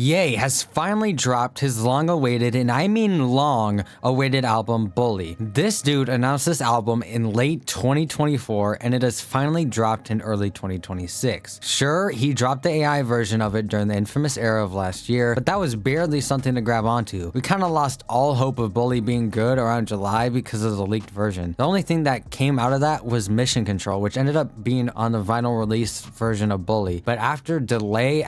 Ye has finally dropped his long-awaited, and I mean long-awaited album, Bully. This dude announced this album in late 2024, and it has finally dropped in early 2026. Sure, he dropped the AI version of it during the infamous era of last year, but that was barely something to grab onto. We kind of lost all hope of Bully being good around July because of the leaked version. The only thing that came out of that was Mission Control, which ended up being on the vinyl release version of Bully. But after delay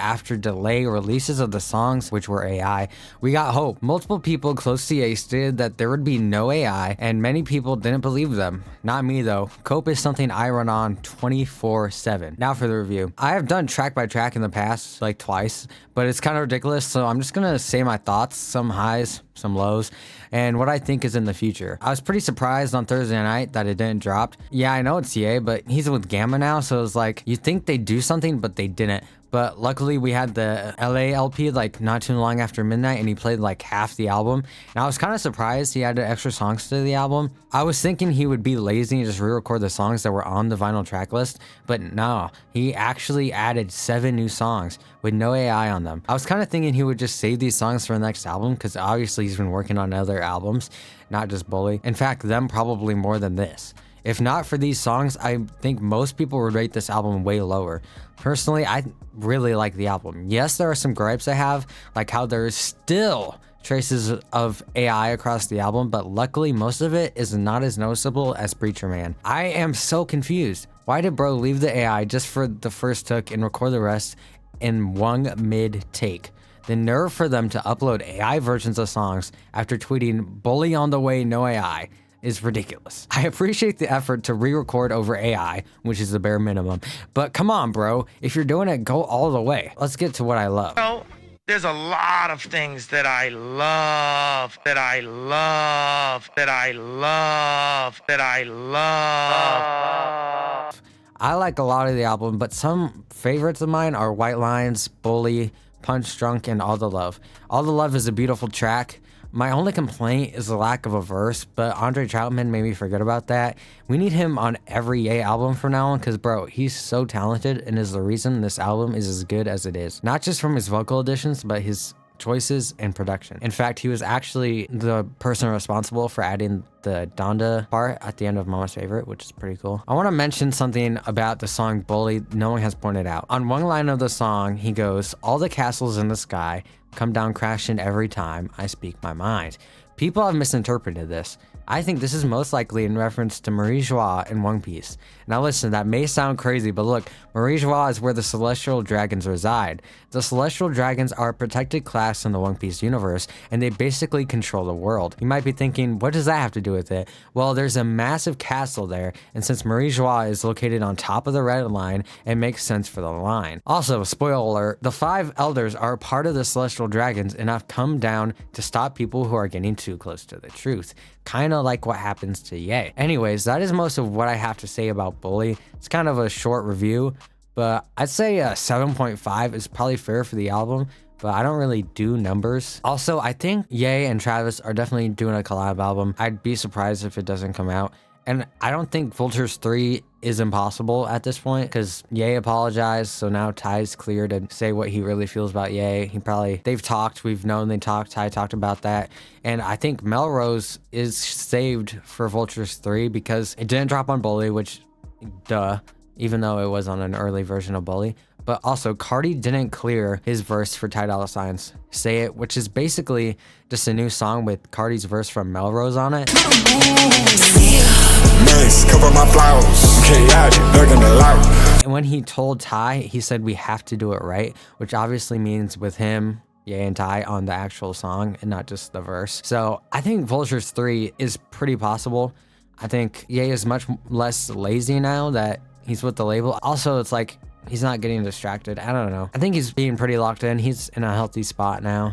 releases of the songs, which were AI, we got hope. Multiple people close to Ye stated that there would be no AI, and many people didn't believe them. Not me though. Cope is something I run on 24/7. Now for the review. I have done track by track in the past, like twice, but it's kind of ridiculous, so I'm just gonna say my thoughts, some highs, some lows, and what I think is in the future. I was pretty surprised on Thursday night that it didn't drop. Yeah, I know it's Ye, but he's with Gamma now, so it's like, you think they'd do something, but they didn't. But luckily we had the LA LP like not too long after midnight, and he played like half the album. And I was kind of surprised he added extra songs to the album. I was thinking he would be lazy and just re-record the songs that were on the vinyl track list, but no, he actually added 7 new songs with no AI on them. I was kind of thinking he would just save these songs for the next album, because obviously he's been working on other albums, not just Bully. In fact, them probably more than this. If not for these songs, I think most people would rate this album way lower. Personally, I really like the album. Yes, there are some gripes I have, like how there's still traces of AI across the album, but luckily most of it is not as noticeable as Preacher Man. I am so confused. Why did bro leave the AI just for the first took and record the rest in one mid take? The nerve for them to upload AI versions of songs after tweeting "Bully on the way, no AI" is ridiculous. I appreciate the effort to re-record over AI, which is the bare minimum, but come on, bro. If you're doing it, go all the way. Let's get to what I love. Well, there's a lot of things that I love, that I love. I like a lot of the album, but some favorites of mine are White Lines, Bully, Punch Drunk, and All the Love. All the Love is a beautiful track. My only complaint is the lack of a verse, but Andre Troutman made me forget about that. We need him on every Ye album from now on, because bro, he's so talented and is the reason this album is as good as it is. Not just from his vocal additions, but his choices and production. In fact, he was actually the person responsible for adding the Donda part at the end of Mama's Favorite, which is pretty cool. I want to mention something about the song Bully no one has pointed out. On one line of the song, he goes, "All the castles in the sky come down crashing every time I speak my mind." People have misinterpreted this. I think this is most likely in reference to Marie Joie in One Piece. Now listen, that may sound crazy, but look, Marie Joie is where the Celestial Dragons reside. The Celestial Dragons are a protected class in the One Piece universe, and they basically control the world. You might be thinking, what does that have to do with it? Well, there's a massive castle there, and since Marie Joie is located on top of the red line, it makes sense for the line. Also, spoiler alert, the 5 elders are part of the Celestial Dragons and have come down to stop people who are getting too close to the truth. Kinda like what happens to Ye. Anyways, that is most of what I have to say about Bully. It's kind of a short review, but I'd say a 7.5 is probably fair for the album, but I don't really do numbers. Also, I think Ye and Travis are definitely doing a collab album. I'd be surprised if it doesn't come out. And I don't think Vultures 3 is impossible at this point, because Ye apologized, so now Ty's clear to say what he really feels about Ye. They've talked, we've known they talked, Ty talked about that. And I think Melrose is saved for Vultures 3 because it didn't drop on Bully, which, duh, even though it was on an early version of Bully. But also, Cardi didn't clear his verse for Ty Dolla $ign's Say It, which is basically just a new song with Cardi's verse from Melrose on it. Nice, cover my flowers. Chaotic, they're gonna lie. And when he told Ty, he said we have to do it right, which obviously means with him, Ye and Ty on the actual song and not just the verse. So I think Vultures 3 is pretty possible. I think Ye is much less lazy now that he's with the label. Also, it's like he's not getting distracted. I don't know. I think he's being pretty locked in. He's in a healthy spot now.